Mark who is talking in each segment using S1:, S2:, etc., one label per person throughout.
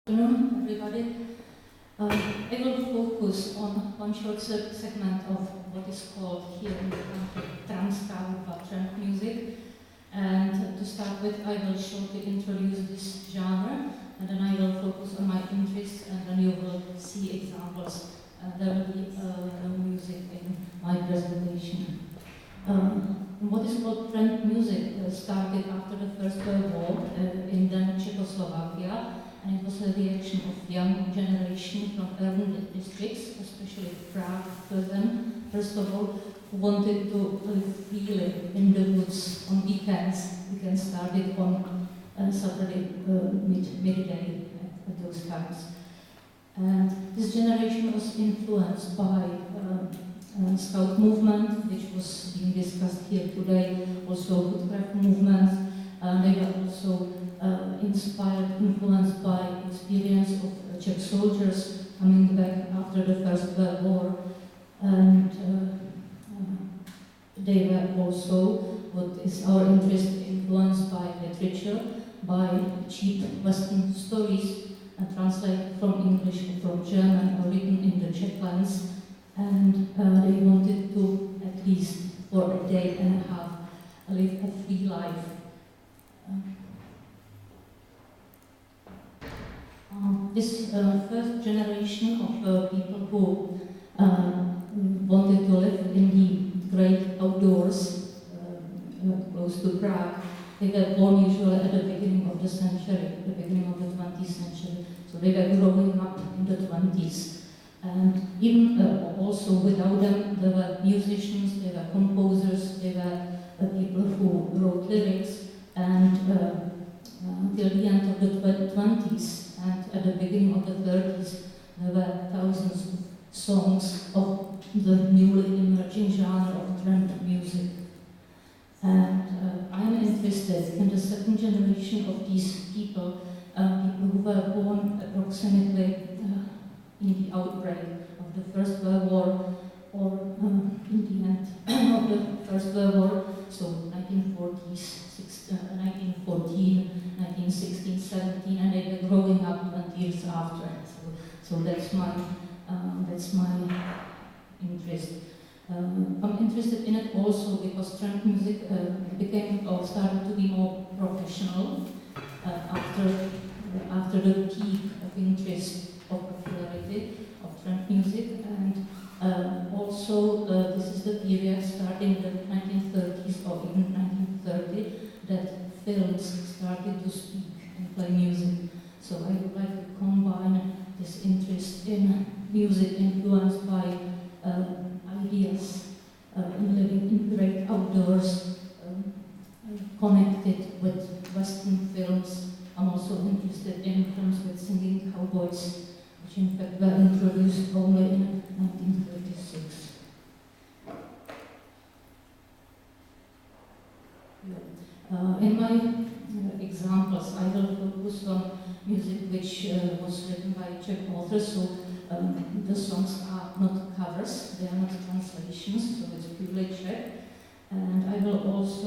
S1: Good afternoon, everybody. I will focus on one short segment of what is called here in the country trance music. And to start with, I will shortly introduce this genre, and then I will focus on my interests, and then you will see examples. There will be no music in my presentation. What is called trance music started after the First World War in then Czechoslovakia. And it was a reaction of young generation from urban districts, especially Prague, first of all, who wanted to live freely in the woods on weekends. Weekends started on Saturday midday at those times. And this generation was influenced by Scout movement, which was being discussed here today, also Woodcraft movement. They were also influenced by experience of Czech soldiers coming back after the First World War, and they were also, what is our interest, influenced by literature, by cheap Western stories translated from English or from German or written in the Czech language, and they wanted to, at least for a day and a half, live a free life. This first generation of people who wanted to live in the great outdoors close to Prague, they were born usually at the beginning of the century, the beginning of the 20th century. So they were growing up in the 20s. And even also without them, there were musicians, there were composers, there were people who wrote lyrics, and till the end of the 20s, and at the beginning of the 30s, there were thousands of songs of the newly emerging genre of trance music. And I am interested in the second generation of these people, people who were born approximately in the outbreak of the First World War, or in the end of the First World War, so 1940s, 1914, 1916, 17, and they were growing up 20 years after. So that's my interest. I'm interested in it also because trance music became or started to be more professional after the peak of interest of popularity of trance music, and also this is the period starting in the 1930s or even 1930 that films started to speak and play music. So I would like to combine this interest in music influenced by ideas in living in great outdoors, connected with Western films. I'm also interested in films with singing cowboys, which in fact were introduced only in 1936. In my examples, I will focus on music which was written by Czech authors, so the songs are not covers, they are not translations, so it's purely Czech. And I will also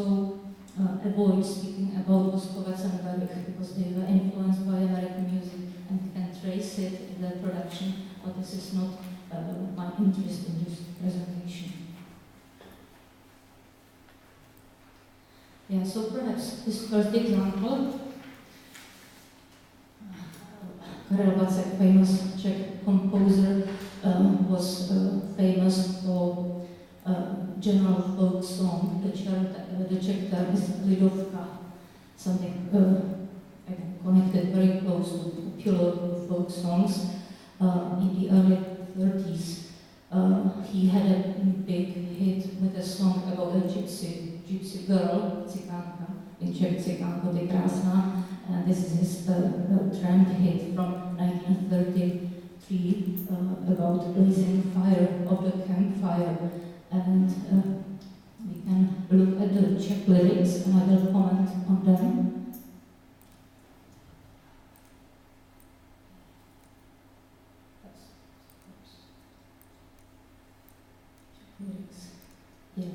S1: avoid speaking about Voskovec and Berich because they were influenced by American music and can trace it in their production, but this is not my interest in this presentation. Yeah, so perhaps this first example, Karel Vacek, famous Czech composer, was famous for general folk song. The Czech term is lidovka, something connected very close to popular folk songs. In the early 30s, he had a big hit with a song about a gypsy girl, Cikánka, in Czech Cikánko ty krásná, and this is his trend hit from 1933 about blazing fire of the campfire. And we can look at the Czech lyrics and I will comment on them. Lyrics. Yeah.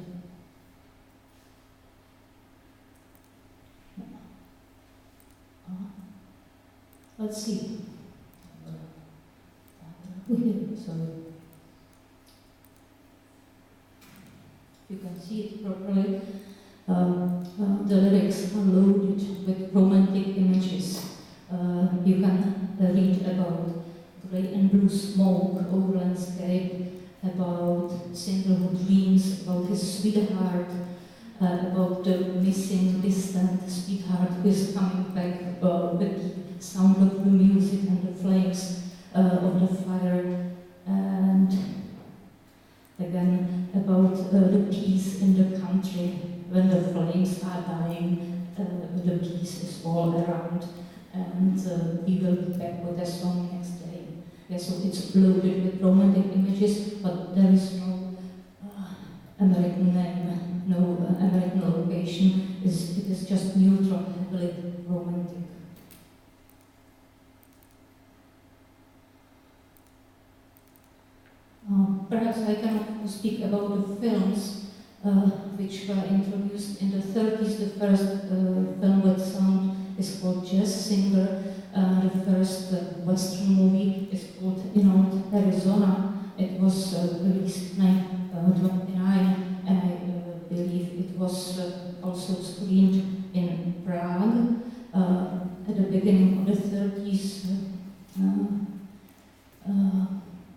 S1: Let's see. sorry. You can see it properly. The lyrics are loaded with romantic images. You can read about grey and blue smoke over landscape, about singlehood dreams, about his sweetheart, about the missing, distant sweetheart who is coming back with the sound of the music and the flames of the fire, and again about the peace in the country when the flames are dying, the peace is all around, and we will be back with a song next day. Yeah, so it's loaded with romantic images, but there is no American name, no American location. It is just neutral, heavily romantic. Perhaps I can speak about the films which were introduced in the 30s. The first film with sound is called Jazz Singer. The first Western movie is called In Old Arizona. It was released in 1929, and I believe it was also screened in Prague. At the beginning of the 30s,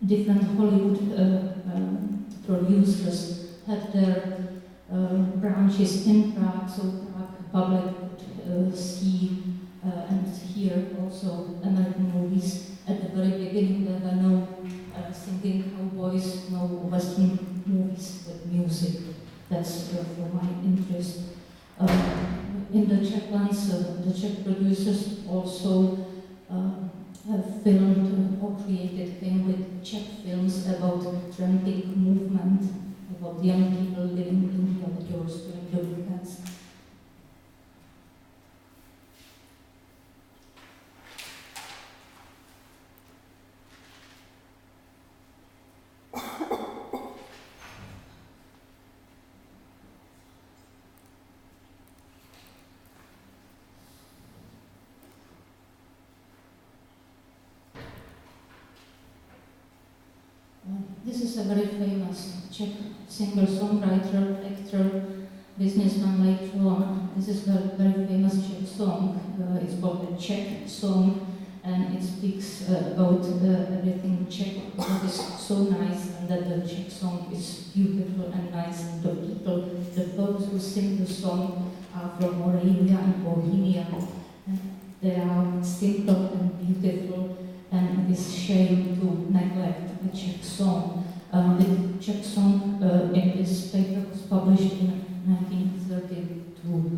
S1: different Hollywood producers had their branches in Prague, so Prague public could see and hear also American movies. At the very beginning there were no singing cowboys, no Western movies with music. That's for my interest. In the Czech lands, the Czech producers also filmed or created film with Czech films about tramping movement, about young people living in the outdoors during the weekends. This is a very famous Czech singer-songwriter, actor, businessman later on. This is a very famous Czech song. It's called the Czech song, and it speaks about everything Czech that is so nice, and that the Czech song is beautiful and nice. And the people, the folks who sing the song are from Moravia and Bohemia. And they are simple and beautiful, and it is shame to neglect the Czech song. The Czech song in this paper was published in 1932.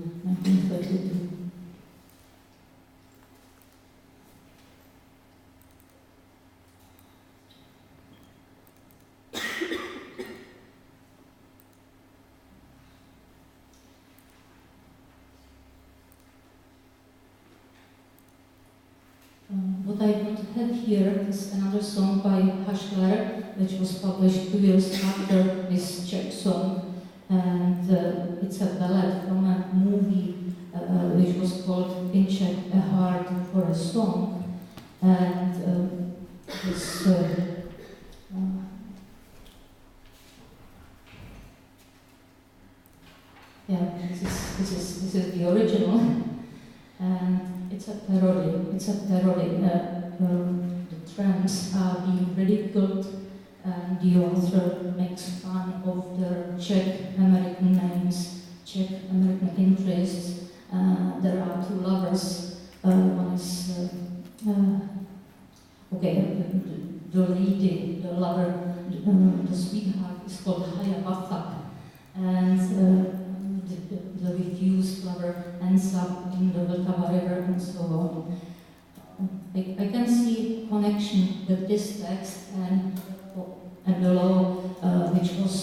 S1: What I want to have here is another song by Hašler, which was published 2 years after this Czech song, and it's a ballad from a movie which was called in Czech A Heart for a Song, and this this is the original, and it's a parody. It's a parody. The trends are being ridiculed, and the author makes fun of their Czech American names, Czech American interests. There are two lovers. One is the lady, the lover, the sweetheart is called Hiawatha, and the refused lover ends up in the Vltava River, and so on. I can see connection with this text and the law which was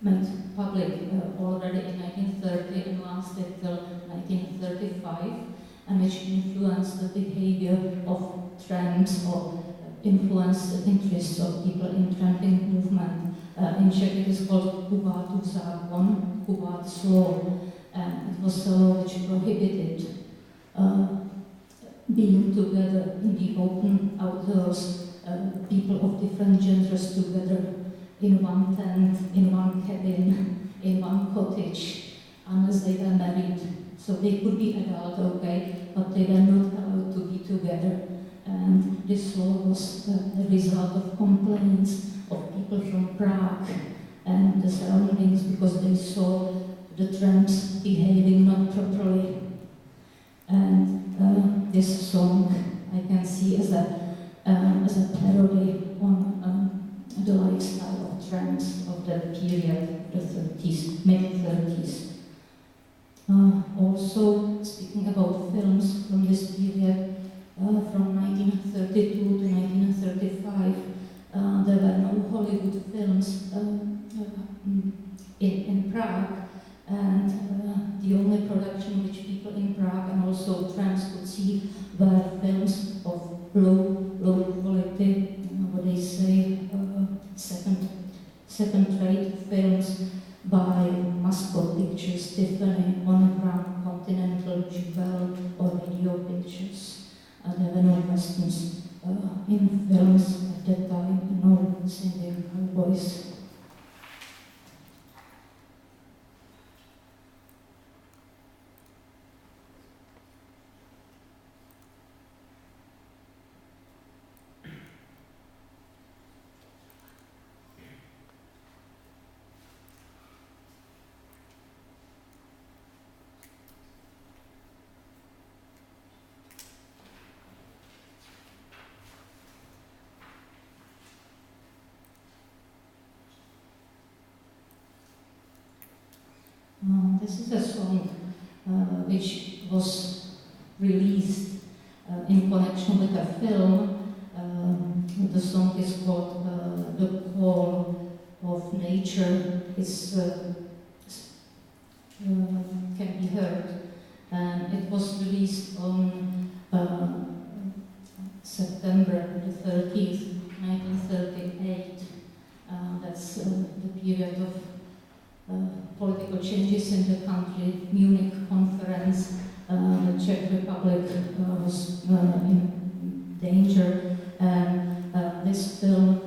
S1: made public already in 1930 and lasted till 1935, and which influenced the behavior of tramps or influenced the interests of people in tramping movement. In Czech it is called Kubátův zákon, Kubát's law, and it was a law which prohibited being together in the open outdoors, people of different genders together in one tent, in one cabin, in one cottage, unless they were married. So they could be adult, okay, but they were not allowed to be together. And this law was a result of complaints of people from Prague and the surroundings because they saw the tramps behaving not properly. And this song I can see as a parody on the lifestyle of tramps of that period, the 30s, mid-30s. Also, speaking about films from this period, from 1932 to 1935, there were no Hollywood films in Prague, and the only production which people in Prague and also tramps could see were films of low quality, what they say, second-rate films by Mascot Pictures, Tiffany, Monogram, Continental, Jewel, or Radio Pictures. There were no westerns in films at that time, no singing cowboys. This is a song which was released in connection with a film. The song is called The Call of Nature. It's can be heard. And it was released on September the 30th, 1938. That's the period of political changes in the country, Munich conference, the Czech Republic was in danger, and this film,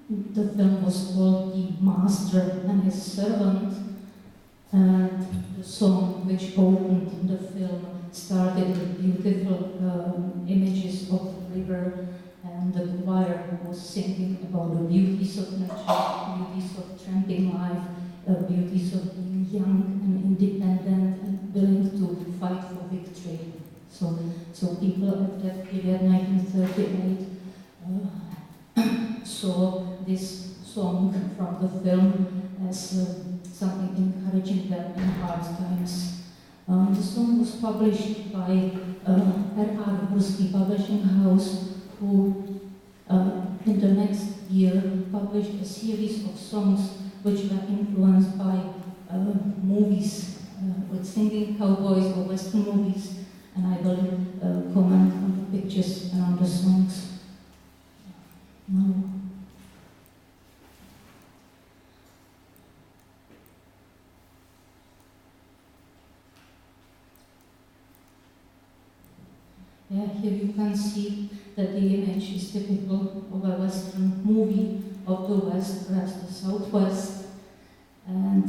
S1: the film was called The Master and His Servant, and the song which opened the film started with beautiful images of the river, and the choir was singing about the beauties of nature, beauties of tramping life, beauties of being young and independent and willing to fight for victory. So people at that period, 1938, saw this song from the film as something encouraging them in hard times. The song was published by R.R. Horsky Publishing House, who in the next year published a series of songs which were influenced by movies with singing cowboys or western movies, and I will comment on the pictures and on the songs now. Yeah, here you can see that the image is typical of a Western movie of the West, perhaps the Southwest, and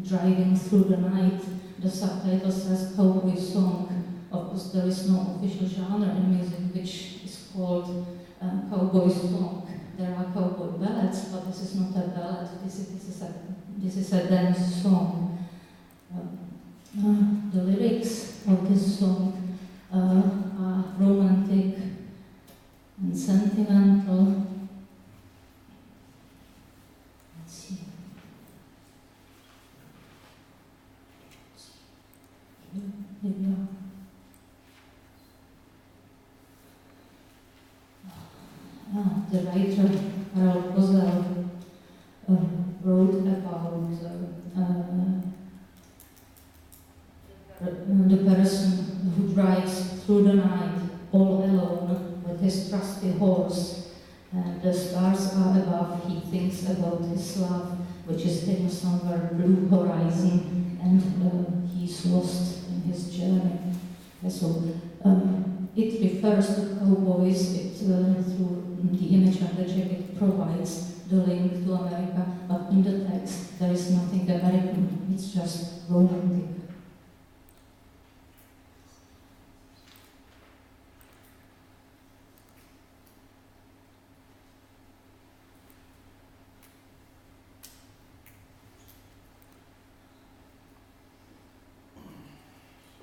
S1: driving through the night. The subtitle says cowboy song. Of course, there is no official genre in music which is called cowboy song. There are cowboy ballads, but this is not a ballad. This is a dance song. The lyrics of this song are romantic and sentimental. Let's see. Here we are. The writer Karel Kozel wrote about the person who drives through the night all alone with his trusty horse, and the stars are above. He thinks about his love, which is in somewhere blue horizon, and he's lost in his journey. So it refers to cowboys. Through the image on the jacket provides the link to America, but in the text there is nothing American. It's just romantic.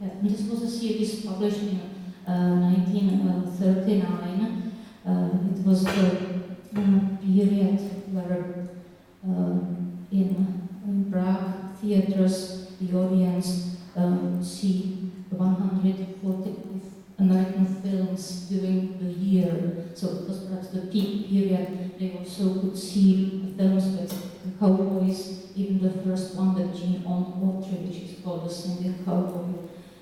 S1: Yeah, this was a series published in 1939. It was the period where in Prague theaters the audience see 140 American films during the year. So it was perhaps the peak period. They also could see films with cowboys, even the first one that Gene Autry, which is called The Singing Cowboy.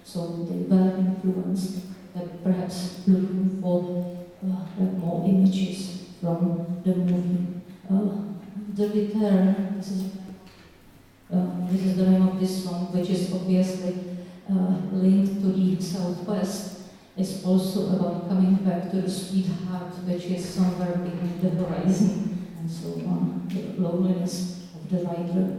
S1: So they were influenced, perhaps looking for more images from the movie. The Return, this is the name of this song, which is obviously linked to the Southwest. It's also about coming back to the sweetheart, which is somewhere behind the horizon, and so on, the loneliness of the writer.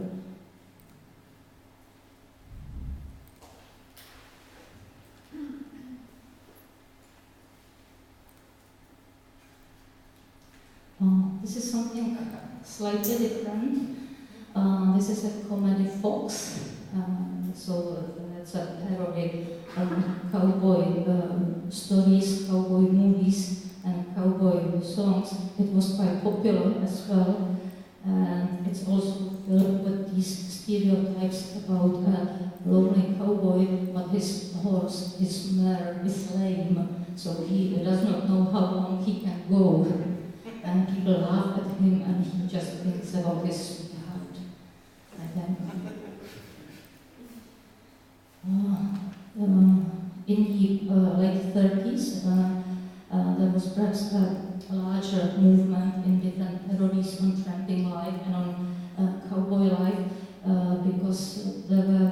S1: This is something slightly different. This is a comedy fox. So that's a parody cowboy stories, cowboy movies, and cowboy songs. It was quite popular as well. And it's also filled with these stereotypes about a lonely cowboy, but his horse, his mare, is lame. So he does not know how long he can go. And people laugh at him, and he just thinks about his sweetheart. In the late 30s, there was perhaps a larger movement in different parodies on tramping life and on cowboy life, because there were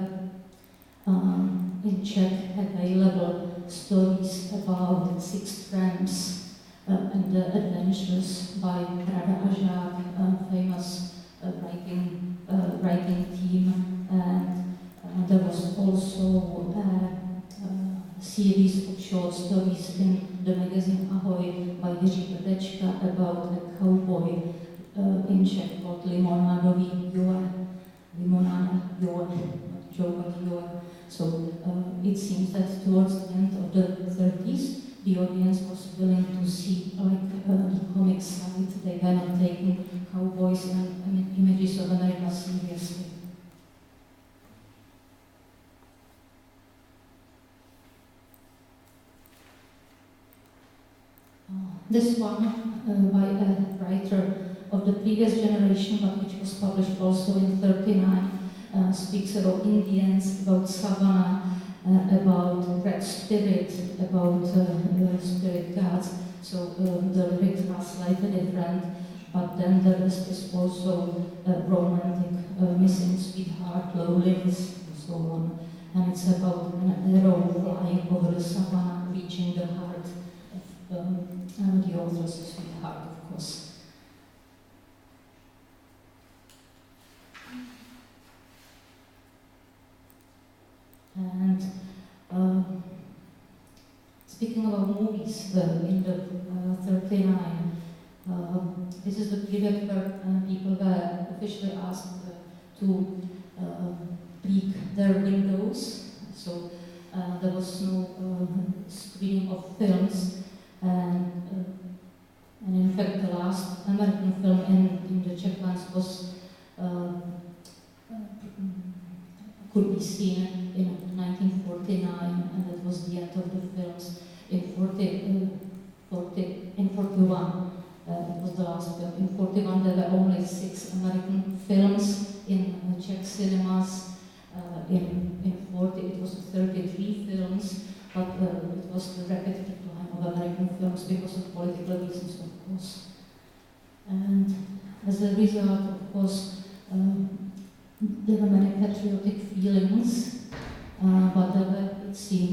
S1: in Czech available stories about 6 tramps and the adventures by Rada Ažák, a famous writing team, and there was also a series of short stories in the magazine Ahoj by Jiří Prdečka about a cowboy in Czech called Limonádový Joe, Limonada Joe, not Joe but Joe. So it seems that towards the end of the 30s, the audience was willing to see the comic side. They were not taking cowboys and images of America seriously. This one by a writer of the previous generation, but which was published also in 1939, speaks about Indians, about savannah, about red spirit, about spirit gods. So the lyrics are slightly different, but then the rest is also romantic, missing sweetheart, loneliness, and so on. And it's about an arrow flying over the savannah, reaching the heart of the author's sweetheart, of course. And speaking about movies, in the 1939, this is the period where people were officially asked to peek their windows. So there was no screening of films, and in fact the last American film in the Czech lands was could be seen in 1949, and that was the end of the films. In 1941, it was the last film. In 1941, there were only 6 American films in Czech cinemas. In 1940, it was 33 films, but it was the rapid decline of American films because of political reasons, of course. And as a result, of course, there were many patriotic feelings, but there were seen